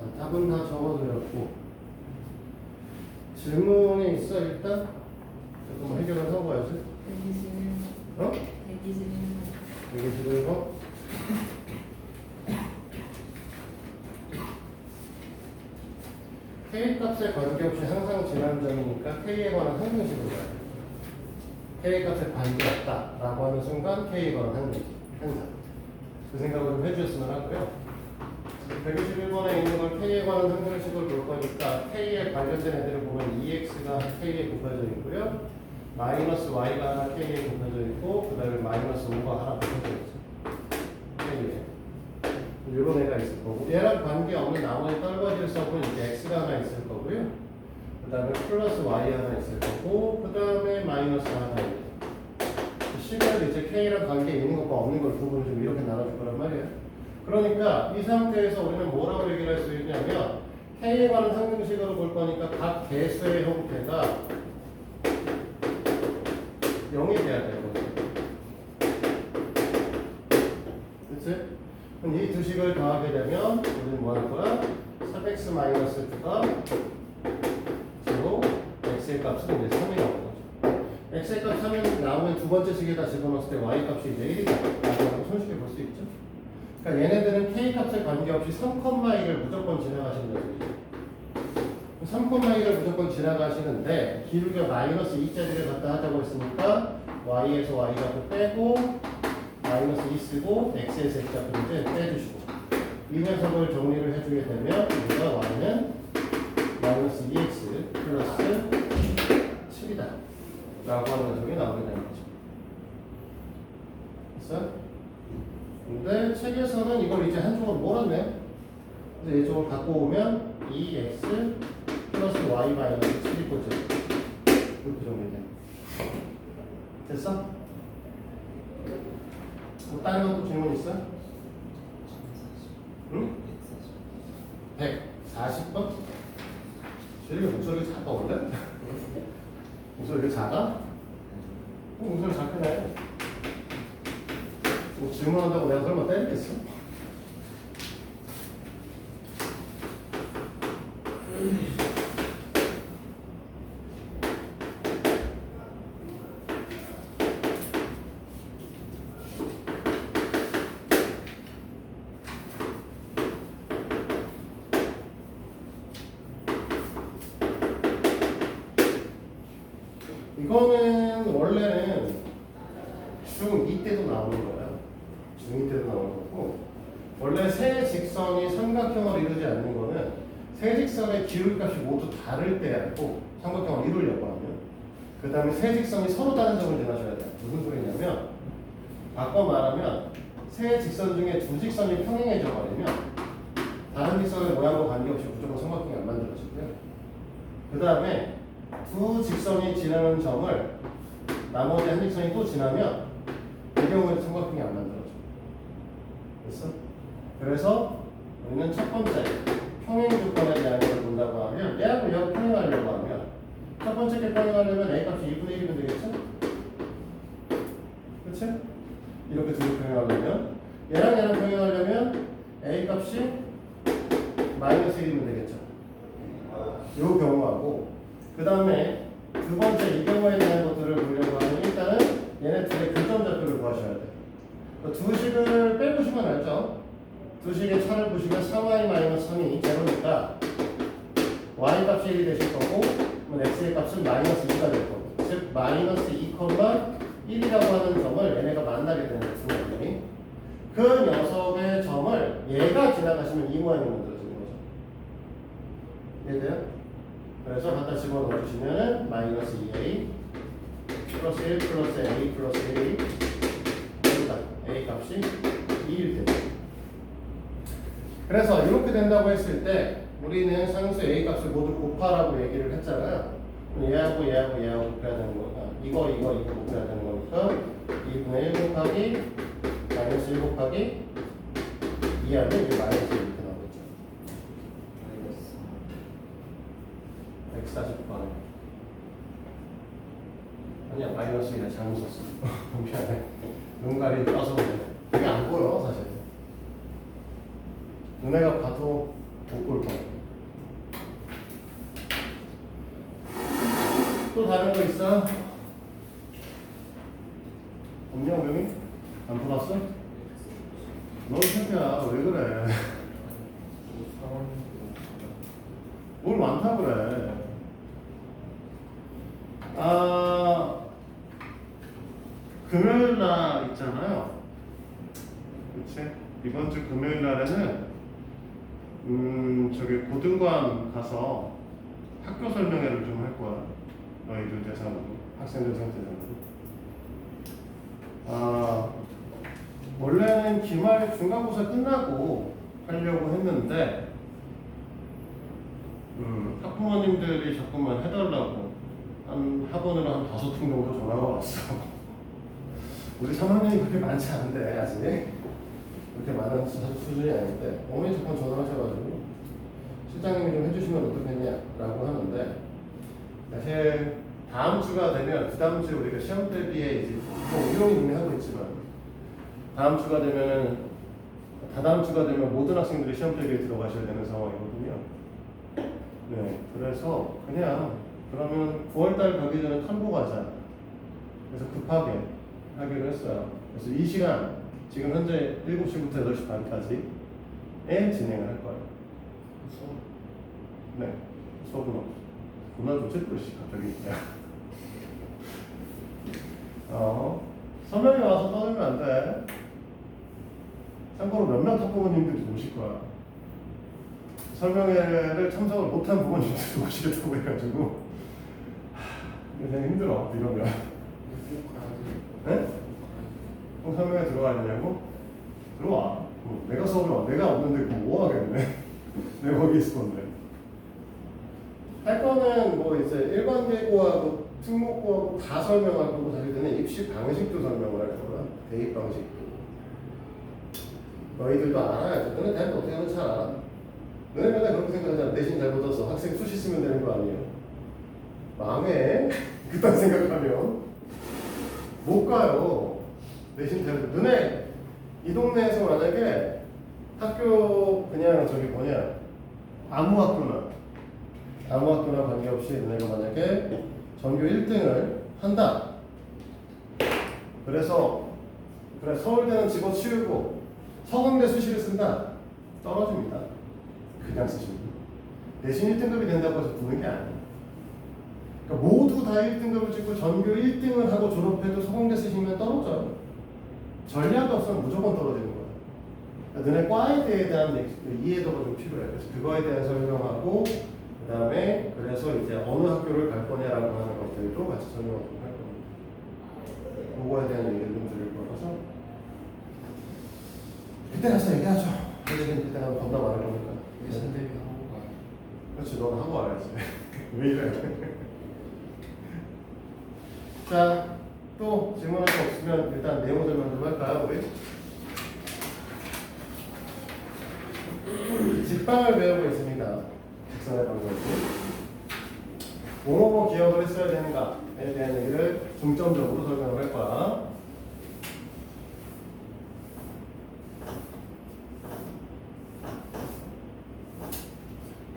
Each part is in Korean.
자, 답은 다 적어드렸고 질문이 있어 일단? 잠깐만 해결을 하고 가야지. 어? 121번? K 값에 관계없이 항상 지나는 점이니까 K에 관한 항등식으로 가야 돼. K 값에 관계없다 라고 하는 순간 K에 관한 항등식 항상 그 생각을 좀 해주셨으면 하고요. 121번에 있는 걸 K에 관한 항등식을 볼 거니까 K에 관련된 애들을 보면 EX가 K에 곱해져 있고요. 마이너스 Y가 하나 K에 곱해져 있고 그 다음에 마이너스 5가 하나 곱해져 있어요. K에 이런 애가 있을 거고 얘랑 관계없는 나머지 떨거지를 써보면 이제 X가 하나 있을 거고요. 그 다음에 플러스 Y 하나 있을 거고 그 다음에 마이너스 하나 있을 거고 식을 이제 K랑 관계 있는 것과 없는 걸 부분을 좀 이렇게 나눠줄 거란 말이에요. 그러니까 이 상태에서 우리는 뭐라고 얘기를 할 수 있냐면 K에 관한 상등식으로 볼 거니까 각 개수의 형태가 0이 돼야 되는 거죠. 그치? 그럼 이 두 식을 더하게 되면 우리는 뭐 할 거야? 3x-2가 제곱 x의 값은 이제 3이 나오는 거죠. x의 값 3이 나오면 두 번째 식에다 집어넣었을 때 y 값이 이제 1이다 라고 손쉽게 볼 수 있죠. 그러니까 얘네들은 k 값에 관계없이 3,2를 무조건 지나가시는 거죠. 3,2를 무조건 지나가시는데 기울기가 마이너스 2짜리를 갖다 하자고 했으니까 y에서 y 값을 빼고 마이너스 2 쓰고 x에서 x 값을 이제 빼주시고 이 녀석을 정리를 해주게 되면 우리가 y는 마이너스 2x 플러스 7이다 라고 하는 녀석이 나오게 되는 거죠. 됐어? 근데 책에서는 이걸 이제 한쪽으로 몰았네. 그래서 이쪽을 갖고 오면 2x 플러스 y 마이너스 7이 꽂혀. 이렇게 정리돼. 됐어? 뭐 다른 것도 질문 있어? 응? 140번? 저희가 목소리 작아 원래? 목소리가 작아? 목소리 작게 뭐 질문한다고 내가 설마 때리겠어? 이거는 원래는 중2 때도 나오는 거야. 중2 때도 나오는 거고 원래 세 직선이 삼각형을 이루지 않는 거는 세 직선의 기울값이 모두 다를 때였고 삼각형을 이루려고 하면 그 다음에 세 직선이 서로 다른 점을 지나셔야 돼. 무슨 소리냐면 바꿔 말하면 세 직선 중에 두 직선이 평행해져 버리면 다른 직선의 모양과 관계없이 무조건 삼각형이 안 만들어지고요. 그 다음에 두 직선이 지나는 점을 나머지 한 직선이 또 지나면 그 경우에는 삼각형이 안 만들어져. 됐어? 그래서 우리는 첫 번째 평행 조건에 대한 걸 본다고 하면 얘하고 얘하고 평행하려고 하면 첫 번째 게 평행하려면 A 값이 2분의 1이면 되겠죠? 그치? 이렇게 둘이 평행하려면 얘랑 얘랑 평행하려면 A 값이 마이너스 1이면 되겠죠? 요 경우하고 그 다음에 두 번째 이 경우에 대한 것들을 보려고 하면 일단은 얘네 둘의 교점 좌표를 구하셔야 돼요. 두 식을 빼보시면 알죠? 두 식의 차를 보시면 3y-3이 제로니까 y 값이 1이 되실 거고 그러면 x의 값은 마이너스 2가 될 거고 즉 마이너스 2,1이라고 하는 점을 얘네가 만나게 되는 거예요. 그 녀석의 점을 얘가 지나가시면 이 모양이 만들어지는 거죠. 이해돼요? 그래서 갖다 집어넣어 주시면 마이너스 2a 플러스 1 플러스 a 플러스 1이 됩니다. a 값이 2일 됩니다. 그래서 이렇게 된다고 했을 때 우리는 상수 a 값을 모두 곱하라고 얘기를 했잖아요. 얘하고 얘하고 얘하고 곱해야 되는 거니까 이거 곱해야 되는 거니까 2분의 1 곱하기 마이너스 1 곱하기 2하면 이게 마이너스 1 이렇게 나오겠죠. 140번. 아니야, 마이너스 1에 잘못 썼어. 미안해. 눈가리 떠서 그래. 그게 안 보여, 사실. 눈에가 봐도 올 또 다른 거 있어? 없냐, 우영이? 안 풀었어? 넌 새끼야, 왜 그래? 뭘 많다 그래? 금요일 날 있잖아요. 그치? 이번 주 금요일 날에는 저기 고등관 가서 학교 설명회를 좀 할 거야. 너희들 대상으로, 학생들 대상으로. 원래는 기말 중간고사 끝나고 하려고 했는데 학부모님들이 자꾸만 해달라고 한 학원으로 한 5통 정도 전화가 왔어. 우리 3학년이 그렇게 많지 않은데 아직 그렇게 많은 수준이 아닌데 어머니 자꾸 전화하셔가지고 실장님이 좀 해주시면 어떻겠냐라고 하는데 사실 다음 주가 되면 그 다음 주에 우리가 시험 대비에 이제 우영이 이미 하고 있지만 다음 주가 되면은 다다음 주가 되면 모든 학생들이 시험 대비에 들어가셔야 되는 상황이거든요. 네, 그래서 그냥 그러면 9월달 가기 전에 탐보 가자. 그래서 급하게 하기로 했어요. 그래서 이 시간 지금 현재 7시부터 8시 반까지에 진행을 할 거예요. 수업? 네, 수업은 없어. 그만두지 그러시 갑자기. 설명이 와서 떠들면 안 돼. 참고로 몇몇 학부모님들이 오실 거야. 설명회를 참석을 못한 부모님들도 오시겠다고 해가지고 그냥 힘들어 이러면. 네? 꼭 설명회 들어가야 되냐고? 들어와. 내가 수업을 와. 내가 없는데 뭐 하겠네. 내가 거기 있을 건데. 할 거는 뭐 이제 일반계고하고 특목고하고 다 설명할 거고 사실 그는 입시 방식도 설명을 할 거야. 대입 방식도. 너희들도 알아야지. 너네 대학 어떻게 하면 잘 알아. 너네 맨날 그렇게 생각하잖아. 내신 잘 붙어서 학생 수시 쓰면 되는 거 아니에요? 망해. 그딴 생각하면 못 가요. 내신 잘 너네 이 동네에서 만약에 학교 그냥 저기 뭐냐 아무 학교나 관계없이 너네가 만약에 전교 1등을 한다. 그래서 그래 서울대는 집어치우고 서강대 수시를 쓴다. 떨어집니다. 그냥 쓰시면 내신 1등급이 된다고 해서 붙는 게 아니에요. 그러니까 모두 다 1등급을 찍고 전교 1등을 하고 졸업해도 서강대 쓰시면 떨어져요. 전략이 없으면 무조건 떨어지는 거예요. 그러니까 너네 과에 대한 이해도가 좀 필요해요. 그래서 그거에 대한 설명하고 그 다음에 그래서 이제 어느 학교를 갈 거냐라고 하는 것들도 같이 설명을 좀 할 겁니다. 그거에 대한 얘기를 좀 드릴 거라서 그때 가서 얘기하죠. 그때 가서 겁나 많을 거니까. 예선 대비 하고 가요. 그렇지, 넌 하고 와야지. 왜 이래? 자, 또 질문할 거 없으면 일단 내용들만 좀 할까요, 우리? 직방을 배우고 있습니다. 직선의 방정식. 뭐뭐 기억을 했어야 되는가에 대한 얘기를 중점적으로 설명을 할 거야.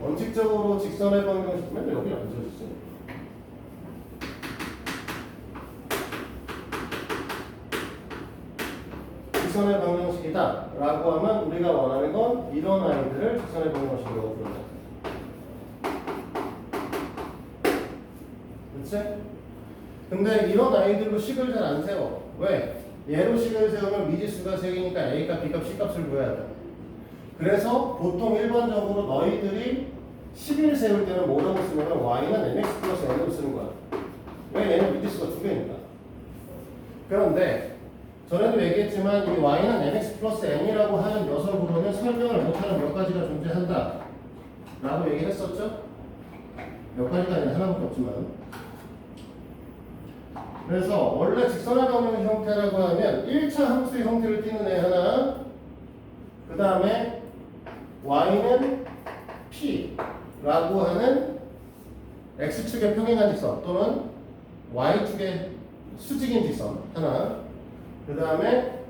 원칙적으로 직선의 방정식 맨날 여기 앉아있어. 직선의 방정식이다 라고 하면 우리가 원하는 건 이런 아이들을 직선의 방정식이라고 부른다. 그치? 근데 이런 아이들로 식을 잘 안 세워. 왜? 얘로 식을 세우면 미지수가 3개니까 A값, B값, C값을 구해야 돼. 그래서 보통 일반적으로 너희들이 11 세울 때는 뭐라고 쓰면 Y는 MX 플러스 N으로 쓰는 거야. 왜? 얘는 미지수가 2개니까. 그런데 전에도 얘기했지만 이 Y는 MX 플러스 N이라고 하는 녀석으로는 설명을 못하는 몇 가지가 존재한다 라고 얘기했었죠? 몇 가지가 아니라 하나밖에 없지만 그래서 원래 직선의 방정식 형태라고 하면 1차 함수의 형태를 띠는 애 하나 그 다음에 Y는 P 라고 하는 X축의 평행한 직선 또는 Y축의 수직인 직선 하나 그 다음에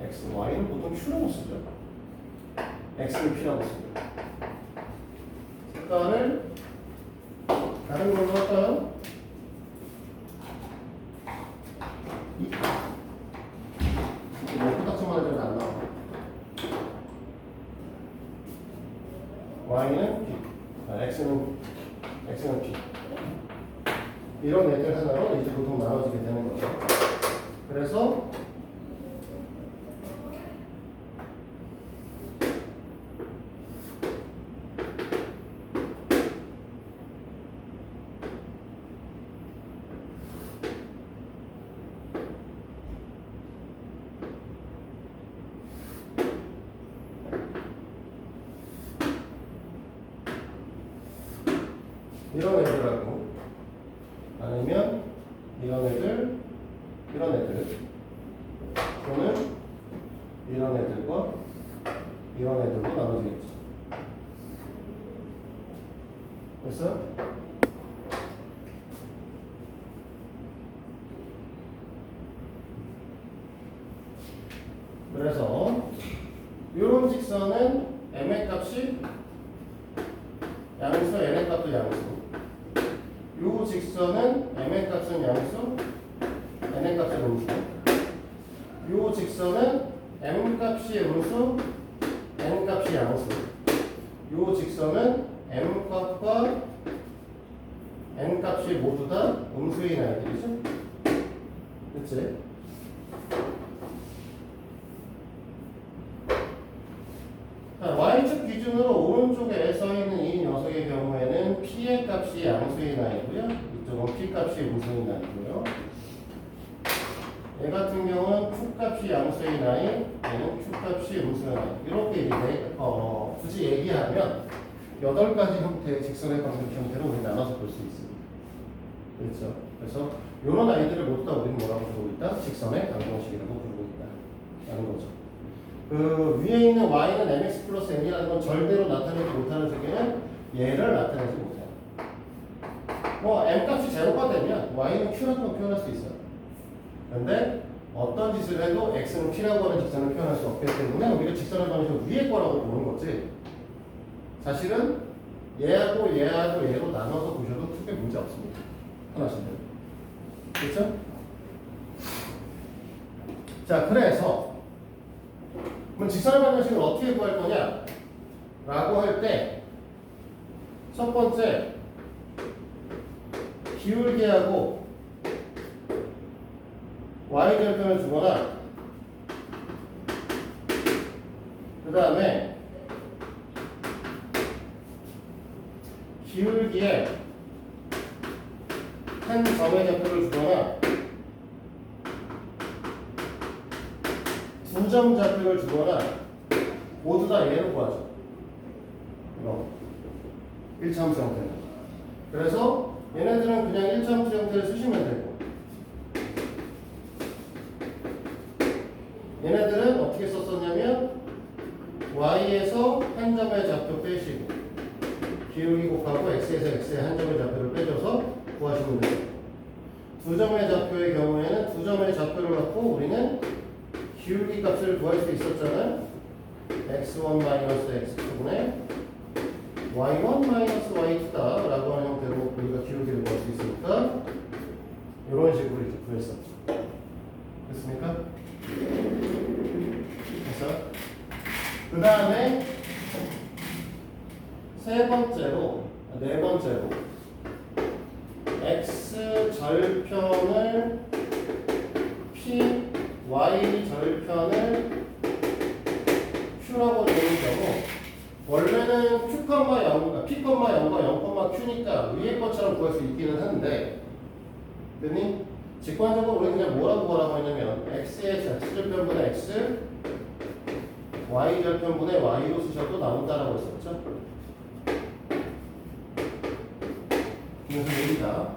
X, Y는 보통 Q라고 쓰죠. x는 p라고 씁니다. 색깔을 다른 걸로 할까요? 코딱지만 해도 안 나와. y는 p, x는 p. 이런 애들 하나로 이제 보통 나눠지게 되는 거죠. 그래서 이런 애들하고 아니면 이런 애들, 이런 애들 또는 이런 애들과 이런 애들로 나눠지겠죠. 됐어? 그래서 이런 직선은 m의 값이 양수, n의 값도 양수. 요 직선은 m의 값은 양수, n의 값은 음수. 요 직선은 m 값이 음수, n 값이 양수. 요 직선은 m 값과 n 값이 모두 다 음수인 아이들이죠. 그치? y축 기준으로 오른쪽에 서 있는 이 녀석의 경우에는 p의 값이 양수인 아이고요. 이쪽은 p 값이 음수인 아이고요. 얘 같은 경우는 q 값이 양수인 아이, 얘는 q 값이 음수인 아이. 이렇게 이제 굳이 얘기하면 8가지 형태의 직선의 방정 형태로 우리 나눠서 볼 수 있습니다. 그렇죠? 그래서 이런 아이들을 모두 다 우리는 뭐라고 부르고 있다? 직선의 방정식이라고 부르고 있다라는 거죠. 그 위에 있는 y는 mx 플러스 n이라는 건 절대로 나타내지 못하는 세계는 얘를 나타내지 못해요. 뭐 m 값이 제로가 되면 y는 q라고 표현할 수 있어요. 근데 어떤 짓을 해도 x는 p라고 하는 직선을 표현할 수 없기 때문에 우리가 직선을 방정식 위에 거라고 보는 거지. 사실은 얘하고 얘하고 얘로 나눠서 보셔도 크게 문제 없습니다. 하나씩. 그렇죠? 자, 그래서 그럼 직선의 방정식을 어떻게 구할 거냐? 라고 할 때 첫 번째 기울기하고 y절편을 주거나 그 다음에 기울기에 한 점의 좌표를 주거나 두 점 좌표를 주거나 모두 다 얘로 구하죠. 이거 1차함수 형태는. 그래서 얘네들은 그냥 1차함수 형태를 쓰시면 되고 얘네들은 어떻게 썼었냐면 y에서 한 점의 좌표 빼시고 기울기 곱하고 x에서 x의 한 점의 좌표를 빼줘서 구하시면 돼요. 두 점의 좌표의 경우에는 두 점의 좌표를 갖고 우리는 기울기 값을 구할 수 있었잖아요. x1-x2분의 y1-y2다 라고 하는 형태로 우리가 기울기를 구할 수 있으니까 이런 식으로 이렇게 구했었죠. 됐습니까? 그래서 그 다음에 네 번째로 x 절편을 p y 절편을 q라고 되는 경우 원래는 q, 0, p, 0, 0,q니까 위에 것처럼 구할 수 있기는 한데 그러니 직관적으로 우리는 그냥 뭐라고 구하라고 했냐면 x의 x절편분의 x y절편분의 y로 쓰셔도 나온다라고 했었죠. 그래서 여기다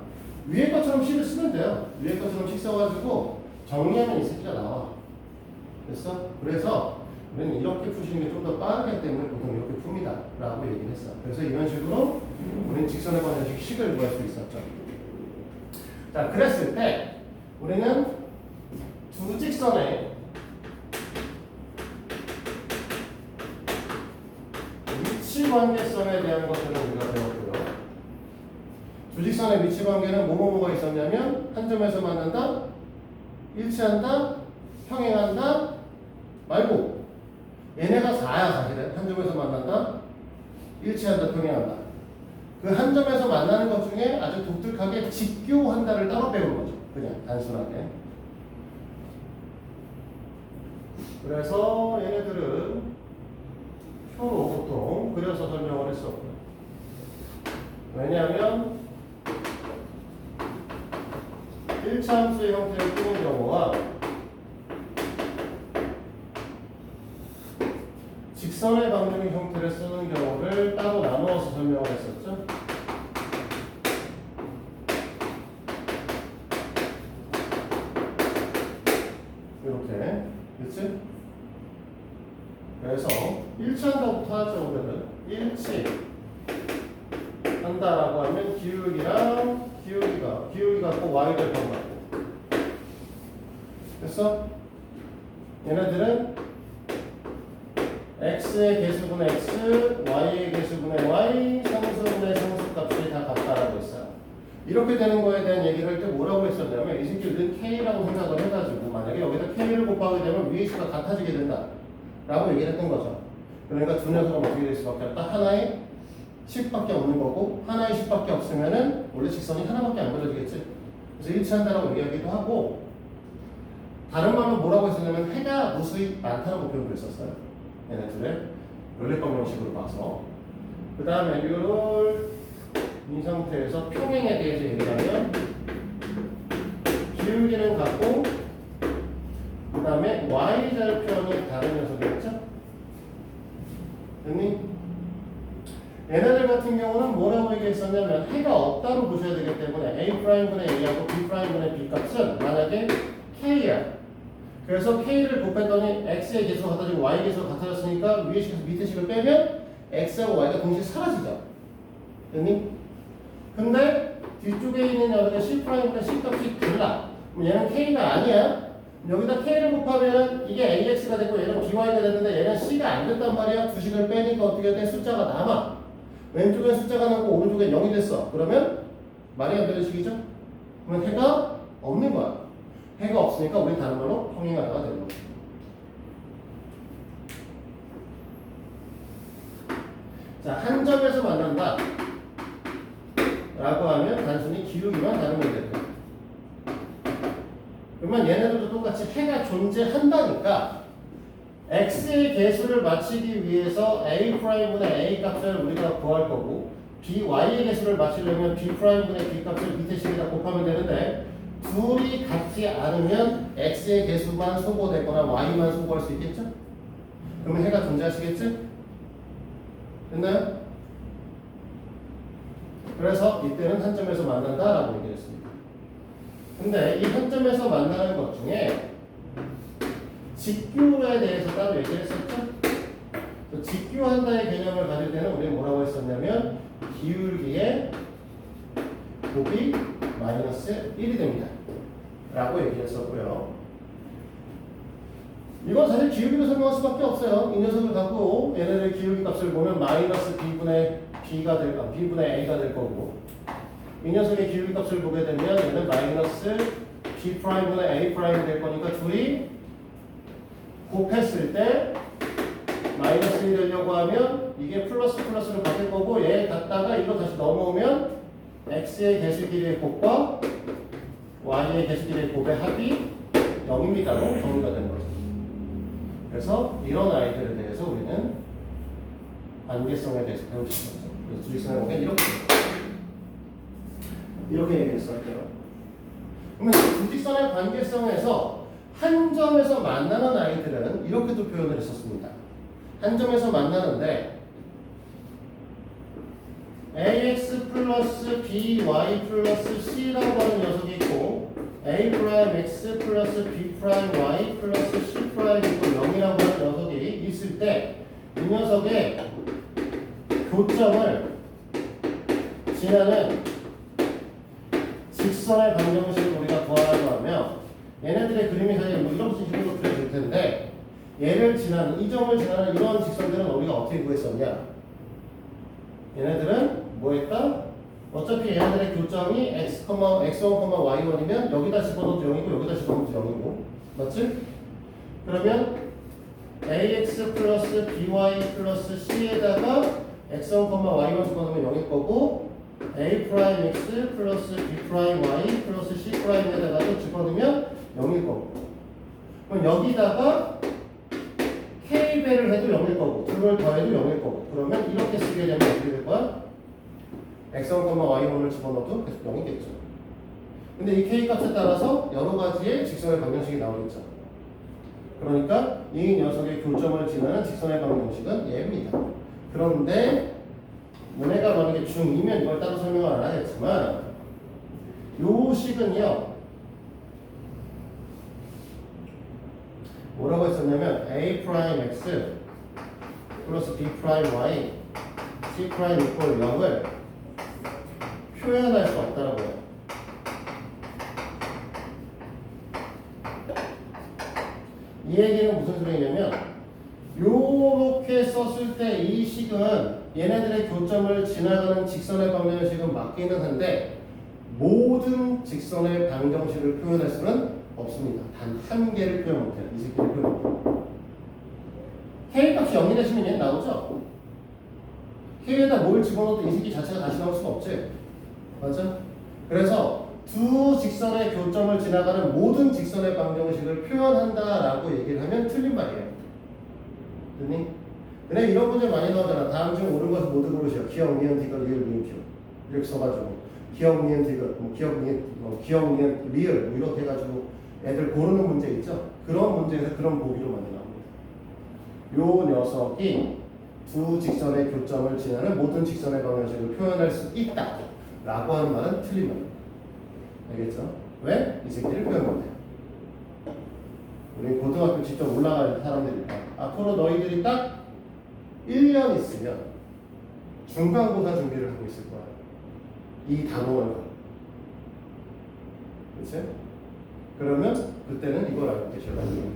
위에 것처럼 식을 쓰면 돼요. 위에 것처럼 식 써가지고 정리하면 이 새끼가 나와. 됐어? 그래서 우리는 이렇게 푸시는 게 좀 더 빠르기 때문에 보통 이렇게 풉니다 라고 얘기를 했어. 그래서 이런 식으로 우리는 직선의 방정식 식을 구할 수 있었죠. 자, 그랬을 때 우리는 두 직선의 위치관계성에 대한 것들은 우리가 배웠고요. 주직선의 위치관계는 뭐가 있었냐면 한 점에서 만난다, 일치한다, 평행한다 말고 얘네가 4야 사실은. 한 점에서 만난다, 일치한다, 평행한다. 그 한 점에서 만나는 것 중에 아주 독특하게 직교한다를 따로 배운 거죠. 그냥 단순하게. 그래서 얘네들은 표로 보통 그려서 설명을 했었고요. 왜냐하면 일차함수의 형태를 띄는 경우와 직선의 방정식 형태를 쓰는 경우를 따로 나누어서 설명을 했었죠. 이렇게, 그치? 그래서 일치한다부터 하죠. 오늘은 일치 한다라고 하면 기울기랑 기울기가 꼭 y 될 건가. 됐어? 얘네들은 x의 개수분의 x, y의 개수분의 y, 상수분의 상수값이 다 같다라고 했어요. 이렇게 되는 거에 대한 얘기를 할 때 뭐라고 했었냐면 이 새끼들은 k라고 생각을 해가지고 만약에 여기다 k를 곱하게 되면 위의 수가 같아지게 된다 라고 얘기를 했던 거죠. 그러니까 두 녀석은 어떻게 될 수밖에 없다. 하나에 10밖에 없는 거고 하나에 10밖에 없으면은 원래 직선이 하나밖에 안 그려지겠지. 그래서 일치한다라고 얘기하기도 하고, 다른 말로 뭐라고 했었냐면 해가 무수히 많다라고 표현을 했었어요. 얘네들을 연립방정식으로 봐서. 그 다음에 이걸 이 상태에서 평행에 대해서 얘기하면 기울기는 같고 그 다음에 y절편이 다른 녀석이겠죠? 됐니? 얘네들 같은 경우는 뭐라고 얘기했었냐면 해가 없다로 보셔야 되기 때문에 A'분의 A하고 B'분의 B 값은 만약에 K야. 그래서 K를 곱했더니 X의 개수가 같아지고 Y의 개수가 같아졌으니까 위에 식에서 밑에 식을 빼면 X하고 Y가 동시에 사라지죠. 됐니? 근데 뒤쪽에 있는 녀석의 C'분의 C 값이 달라. 그럼 얘는 K가 아니야. 여기다 K를 곱하면 이게 AX가 됐고 얘는 BY가 됐는데 얘는 C가 안 됐단 말이야. 두 식을 빼니까 어떻게 돼? 숫자가 남아. 왼쪽엔 숫자가 남고 오른쪽엔 0이 됐어. 그러면 말이 안 되는 식이죠? 그러면 해가 없는 거야. 해가 없으니까 우리 다른 말로 평행하다가 되는 거죠. 자, 한 점에서 만난다 라고 하면 단순히 기울기만 다른 게 됩니다. 그러면 얘네들도 똑같이 해가 존재한다니까 x의 개수를 맞추기 위해서 a'분의 a 값을 우리가 구할 거고 by의 개수를 맞추려면 b'분의 b 값을 밑에 식에다 곱하면 되는데 둘이 같지 않으면 x의 개수만 소거되거나 y만 소거할 수 있겠죠? 그러면 해가 존재하시겠지? 됐나요? 그래서 이때는 한 점에서 만난다라고 얘기를 했습니다. 근데 이 한 점에서 만나는 것 중에 직교에 대해서 따로 얘기를 했었죠? 직교한다의 개념을 가질 때는 우리는 뭐라고 했었냐면 기울기의 곱이 마이너스 1이 됩니다 라고 얘기를 했었고요. 이건 사실 기울기로 설명할 수밖에 없어요. 이 녀석을 갖고 얘네들 기울기 값을 보면 마이너스 b분의 b가 될, b분의 a가 될 거고 이 녀석의 기울기 값을 보게 되면 얘는 마이너스 b'분의 a' 될 거니까 둘이 곱했을 때 마이너스 1 되려고 하면 이게 플러스 플러스로 바뀔 거고 얘 갖다가 이거 다시 넘어오면 x의 개수끼리의 곱과 y의 개수끼리의 곱의 합이 0입니다로 정리가 되는 거죠. 그래서 이런 아이들에 대해서 우리는 관계성에 대해서 배울 수 있었죠. 그래서 주직선의 관계는 이렇게 얘기했었대요. 그러면 주직선의 관계성에서 한 점에서 만나는 아이들은 이렇게도 표현을 했었습니다. 한 점에서 만나는데 ax 플러스 by 플러스 c라고 하는 녀석이 있고 a 프라임 x 플러스 b 프라임 y 플러스 c 프라임 있고 0이라고 하는 녀석이 있을 때 이 녀석의 교점을 지나는 직선의 방정식을 우리가 구하라고 하면 얘네들의 그림이 사실 뭐 이런 식으로 그려질 텐데 얘를 지나는 이 점을 지나는 이런 직선들은 우리가 어떻게 구했었냐? 얘네들은 뭐 했다? 어차피 얘네들의 교점이 x, x1, y1이면 여기다 집어넣어도 0이고 여기다 집어넣어도 0이고 맞지? 그러면 ax 플러스 by 플러스 c에다가 x1, y1 집어넣으면 0일 거고 a 프라임 x 플러스 b 프라임 y 플러스 c 프라임에다가도 집어넣으면 0일 거고 그럼 여기다가 k배를 해도 0일 거고 둘을 더해도 0일 거고 그러면 이렇게 쓰게 되면 어떻게 될 거야? x1, y1을 집어넣어도 계속 0이겠죠. 근데 이 k 값에 따라서 여러 가지의 직선의 방정식이 나오겠죠. 그러니까 이 녀석의 교점을 지나는 직선의 방정식은 얘입니다. 그런데 너네가 만약에 중2면 이걸 따로 설명을 안 하겠지만 요 식은요 뭐라고 했었냐면 a 프라임 x 플러스 b 프라임 y c 프라임 이퀄 0을 표현할 수 없다라고요. 이 얘기는 무슨 소리냐면 요렇게 썼을 때 이 식은 얘네들의 교점을 지나가는 직선의 방정식은 맞기는 한데 모든 직선의 방정식을 표현할 수는 없습니다. 단 한 개를 표현 못해요. 이 새끼를 표현 못해요. K값이 0이 되시면 얘는 나오죠? K에다 뭘 집어넣어도 이 새끼 자체가 다시 나올 수가 없지. 맞죠? 그래서 두 직선의 교점을 지나가는 모든 직선의 방정식을 표현한다라고 얘기를 하면 틀린 말이에요. 됐니? 근데 이런 문제 많이 나오잖아. 다음 중 옳은 것을 모두 고르시오. 기억, 니은, 디귿, 리을, 미음, 표. 이렇게 써가지고 기억, 니은, 디귿, 기억, 니은, 리을 이렇게 해가지고 애들 고르는 문제 있죠? 그런 문제에서 그런 보기로 많이 나옵니다. 요 녀석이 두 직선의 교점을 지나는 모든 직선의 방정식을 표현할 수 있다 라고 하는 말은 틀린 말입니다. 알겠죠? 왜? 이 새끼를 표현 못해요. 우리 고등학교 직접 올라갈 사람들이니까 앞으로 너희들이 딱 1년 있으면 중간고사 준비를 하고 있을 거야. 이 단원을. 그치? 그러면 그때는 이걸 알고 계셔야 돼요.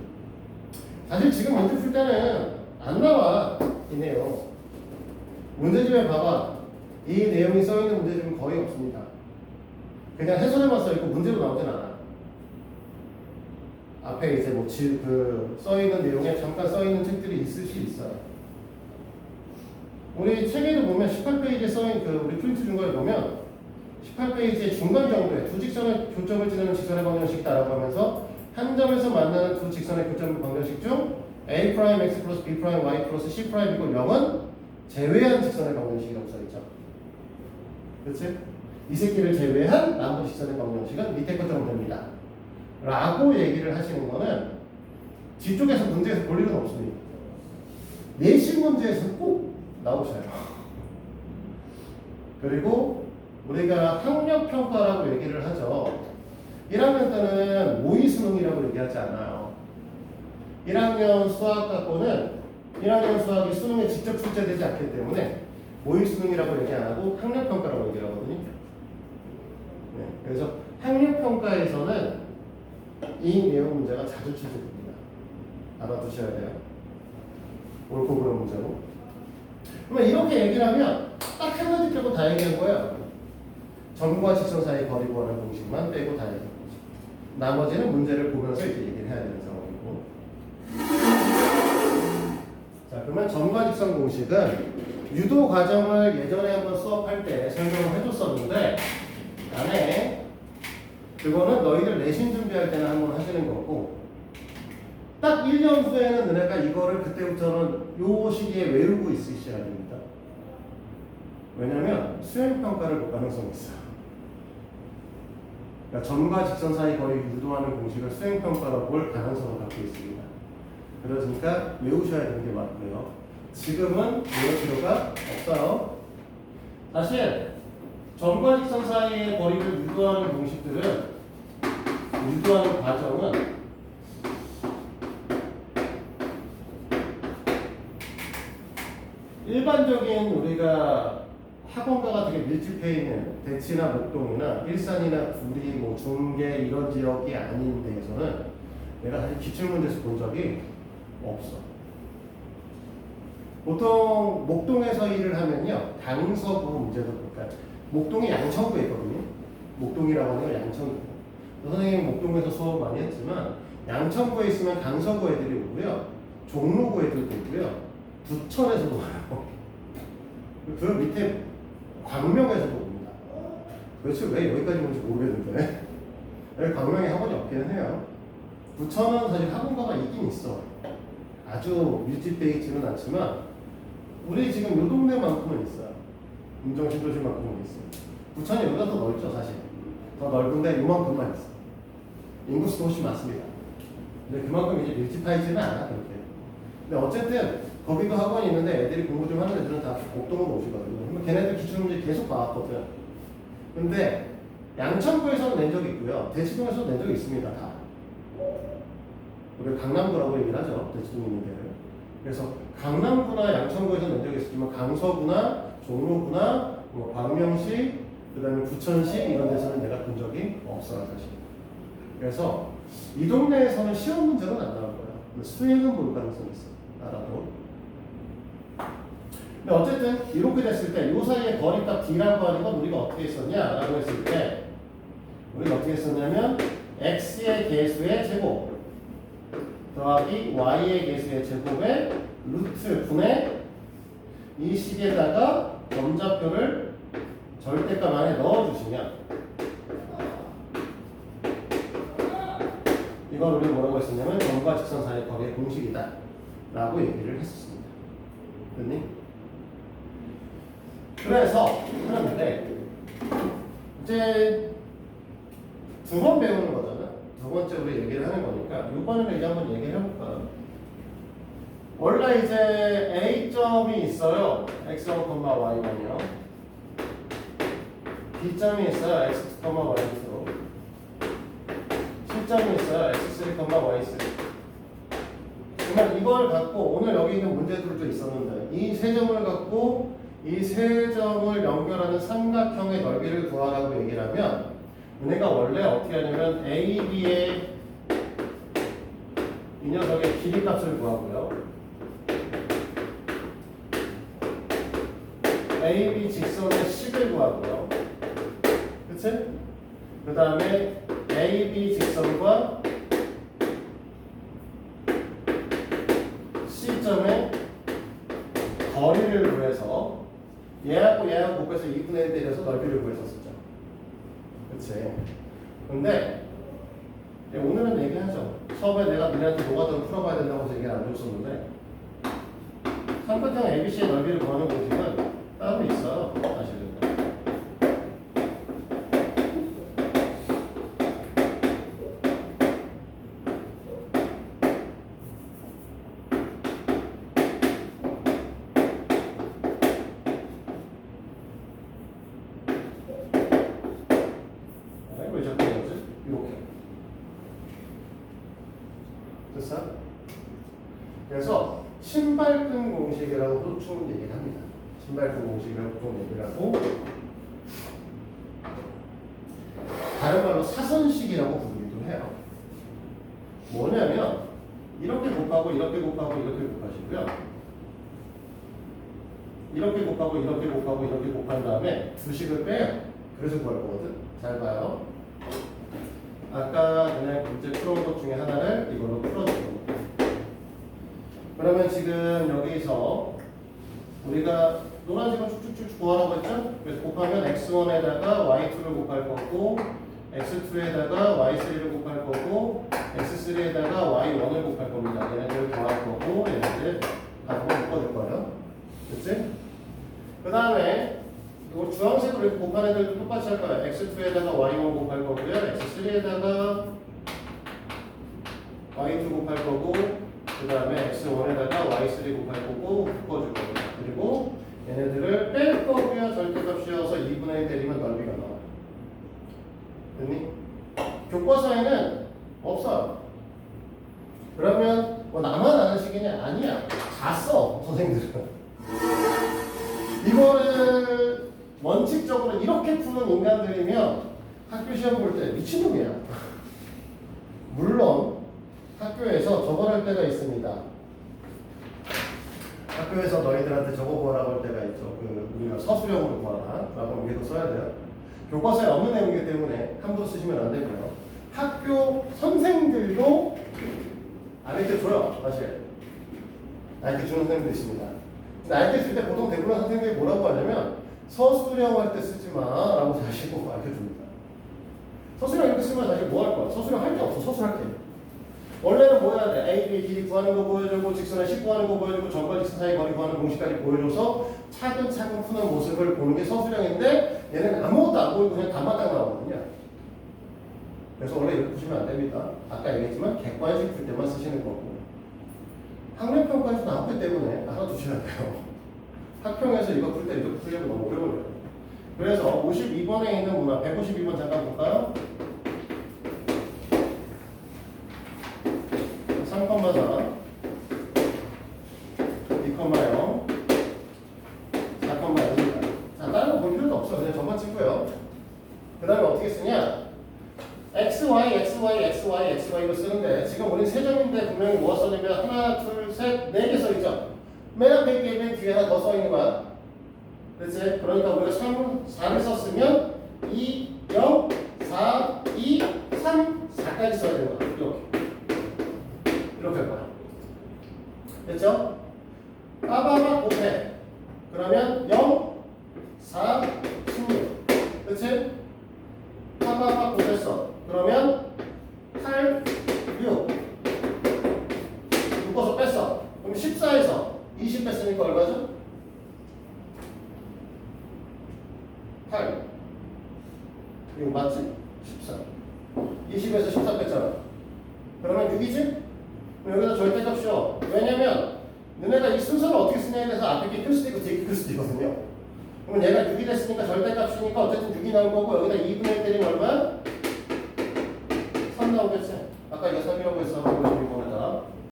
사실 지금 문제 풀 때는 안 나와 이 내용. 문제집에 봐봐. 이 내용이 써있는 문제집은 거의 없습니다. 그냥 해설에만 써있고 문제로 나오진 않아. 앞에 이제 뭐 써있는 내용에 잠깐 써있는 책들이 있을 수 있어요. 우리 책에도 보면 18페이지에 써있는 우리 프린트 준 거에 보면 18페이지의 중간 정도에 두 직선의 교점을 지나는 직선의 방정식이다라고 하면서 한 점에서 만나는 두 직선의 교점 방정식 중 a 프라임 x 플러스 b 프라임 y 플러스 c 프라임 이퀄 0은 제외한 직선의 방정식이라고 써있죠. 그렇지? 이 새끼를 제외한 나머지 직선의 방정식은 밑에 것처럼 됩니다. 라고 얘기를 하시는 거는 뒤쪽에서 문제에서 볼 일은 없습니다. 내신 문제에서 꼭 나오셔요. 그리고 우리가 학력평가라고 얘기를 하죠. 1학년 때는 모의수능이라고 얘기하지 않아요. 1학년 수학 갖고는 1학년 수학이 수능에 직접 출제되지 않기 때문에 모의수능이라고 얘기 안 하고 학력평가라고 얘기를 하거든요. 네, 그래서 학력평가에서는 이 내용 문제가 자주 출제됩니다. 알아두셔야 돼요. 옳고 그런 문제로. 그러면 이렇게 얘기를 하면 딱 한 가지 빼고 다 얘기한 거예요. 점과 직선 사이 거리 구하는 공식만 빼고 다 얘기한 거죠. 나머지는 문제를 보면서 이렇게 얘기를 해야 되는 상황이고. 자, 그러면 점과 직선 공식은 유도 과정을 예전에 한번 수업할 때 설명을 해줬었는데 안에 그거는 너희들 내신 준비할 때는 한번 하시는 거고 딱 1년 후에는 너네가 이거를 그때부터는 요 시기에 외우고 있으셔야 됩니다. 왜냐면 수행평가를 볼 가능성이 있어요. 그러니까 점과 직선 사이 거리를 유도하는 공식을 수행평가로 볼 가능성을 갖고 있습니다. 그러니까 외우셔야 되는 게 맞고요. 지금은 외울 필요가 없어요. 사실 점과 직선 사이의 거리를 유도하는 공식들은 유도하는 과정은 일반적인 우리가 학원가가 되게 밀집해 있는 대치나 목동이나 일산이나 구리, 뭐 중계 이런 지역이 아닌 데에서는 내가 사실 기출문제에서 본 적이 없어. 보통 목동에서 일을 하면요, 강서구 문제도 볼까요? 목동이 양천구에 있거든요. 목동이라고 하는 건 양천구. 선생님이 목동에서 수업 많이 했지만 양천구에 있으면 강서구 애들이 오고요. 종로구 애들도 오고요. 부천에서도 와요. 그 밑에 광명에서도 옵니다. 도대체 왜 여기까지 오는지 모르겠는데 여기 광명에 학원이 없기는 해요. 부천은 사실 학원가가 있긴 있어. 아주 밀집되어 있지는 않지만 우리 지금 요 동네만큼은 있어요. 운정신도시만큼은 있어요. 부천이 여기가 더 넓죠 사실. 더 넓은데 요만큼만 있어. 인구수도 훨씬 많습니다. 근데 그만큼 이제 밀집하지는 않아 그렇게. 근데 어쨌든 거기도 학원이 있는데 애들이 공부 좀 하는 애들은 다 목동으로 오시거든요. 그러면 걔네들 기출문제 계속 봐왔거든. 근데 양천구에서는 낸 적이 있고요. 대치동에서도 낸 적이 있습니다. 다. 우리 강남구라고 얘기를 하죠. 대치동에 있는 데를. 그래서 강남구나 양천구에서 낸 적이 있지만 강서구나 종로구나 뭐 광명시 그 다음에 부천시 이런 데서는 내가 본 적이 없어요 사실. 그래서 이 동네에서는 시험 문제는 안 나올 거야. 수행은 볼 가능성이 있어. 알아도. 근데 어쨌든 이렇게 됐을 때 이 사이에 거리값 D라고 하는 건 우리가 어떻게 했었냐라고 했을 때 우리가 어떻게 했었냐면 X의 개수의 제곱 더하기 Y의 개수의 제곱의 루트 분의 이 식에다가 점좌표를 절대값 안에 넣어주시면 이걸 우리 뭐라고 했었냐면 점과 직선 사이의 거리의 공식이다 라고 얘기를 했었습니다. 됐니? 그래서 그런데 이제 두 번 배우는 거잖아. 두 번째 우리 얘기를 하는 거니까 이번에는 이제 한번 얘기를 해볼까. 원래 이제 A점이 있어요. X1, Y1이요. B점이 있어요. X2, Y2. C점이 있어요. X3, Y3. 그러니까 이걸 갖고 오늘 여기 있는 문제들도 있었는데 이 세 점을 갖고 이 세 점을 연결하는 삼각형의 넓이를 구하라고 얘기를 하면 얘네가 원래 어떻게 하냐면 AB의 이 녀석의 길이 값을 구하고요. AB 직선의 식을 구하고요. 그치? 그 다음에 AB 직선과 C점의 거리를 구해서 얘하고 얘하고 곱해서 2분의 1 때려서 넓이를 구했었죠. 그치? 근데 오늘은 얘기하죠. 처음에 내가 너네한테 노가다를 풀어봐야 된다고 해서 얘기를 안 줬었는데 삼각형 ABC의 넓이를 구하는 공식은 따로 있어요. 사실은. 왜 자꾸 이러지? 이렇게. 됐어? 그래서 신발끈 공식이라고도 좀 얘기를 합니다. 신발끈 공식이라고 좀 얘기를 하고 다른 말로 사선식이라고 부르기도 해요. 뭐냐면 이렇게 곱하고 이렇게 곱하고 이렇게 곱하시고요. 이렇게 곱하고 이렇게 곱하고 이렇게 곱한 다음에 두 식을 빼요. 그래서 구할 거거든. 잘 봐요. 아까 그냥 문제 풀어온 것 중에 하나를 이걸로 풀어주고 그러면 지금 여기서 우리가 노란색을 쭉쭉쭉 구하라고 했죠? 그래서 곱하면 x1에다가 y2를 곱할 거고 x2에다가 y3를 곱할 거고 x3에다가 y1을 곱할 겁니다. 얘네들 구할 거고 얘네들 다 묶어줄 거예요. 그치? 그 다음에 이거 주황색으로 이렇게 곱한 애들도 똑같이 할 거예요. x2에다가 y1 곱할 거고요. x3에다가 y2 곱할 거고 그 다음에 x1에다가 y3 곱할 거고 묶어줄 겁니다. 그리고 얘네들을 뺄 거고요. 절대값 씌워서 2분의 1 때리면 넓이가 나와요. 됐니? 교과서에는 없어요. 그러면 뭐 나만 아는 식이냐? 아니야. 다 써. 선생님들은. 이거를 원칙적으로 이렇게 푸는 인간들이면 학교 시험 볼 때 미친놈이야. 물론 학교에서 저걸 할 때가 있습니다. 학교에서 너희들한테 저거 보라고 할 때가 있죠. 우리가 서술형으로 구하라 라고 위에도 써야 돼요. 교과서에 없는 내용이기 때문에 함부로 쓰시면 안 되고요. 학교 선생들도 알게 줘요. 사실 알게 주는 선생님도 있습니다. 근데 알게 줄 때 보통 대부분 선생님들이 뭐라고 하냐면 서술형 할 때 쓰지 마 라고 사실 꼭 알려줍니다. 서술형 이렇게 쓰면 사실 뭐 할 거야? 서술형 할 게 없어. 서술할 게. 원래는 뭐 해야 돼? A, B, 길이 구하는 거 보여주고 직선의 식 구하는 거 보여주고 점과 직선 사이 거리 구하는 공식까지 보여줘서 차근차근 푸는 모습을 보는 게 서술형인데 얘는 아무것도 안 보이고 그냥 답만 딱 나오거든요. 그래서 원래 이렇게 푸시면 안 됩니다. 아까 얘기했지만 객관식 풀 때만 쓰시는 거고 학력평가에서 나왔기 때문에 알아두셔야 돼요. 학평에서 이거 풀 때 이렇게 풀려면 너무 오래 걸려요. 그래서 52번에 있는 문화 152번 잠깐 볼까요? 3,4 2,0 4,0입니다. 자, 다른 거 볼 필요도 없어. 그냥 점만 찍고요. 그 다음에 어떻게 쓰냐? XY, XY, XY, XY로 쓰는데 지금 우리 세 점인데 분명히 뭐가 써있냐면 하나, 둘, 셋, 네 개 써있죠? 맨 앞에 있게 있는 뒤에 하나 더 써있는 거야. 그렇지? 그러니까 우리가 3, 4를 썼으면 2, 0, 4, 2, 3, 4까지 써야 되는 거야. 이렇게 할 거야. 됐죠? 빠바바 곱해. 그러면 0, 4, 16. 그렇지? 빠바바 곱했어. 그러면 8, 6. 묶어서 뺐어. 그럼 14에서 20 뺐으니까 얼마죠? 8. 이거 맞지? 14. 20에서 14 뺐잖아. 그러면 6이지? 그럼 여기다 절대값이요. 왜냐면 너네가 이 순서를 어떻게 쓰냐에 대해서 앞에 게 클 수도 있고 뒤에 클 수도 있거든요. 그러면 얘가 6이 됐으니까 절대값이니까 어쨌든 6이 나올 거고 여기다 2분의 1 때리면 얼마야? 3 나오겠지? 아까 이거 3이라고 했어.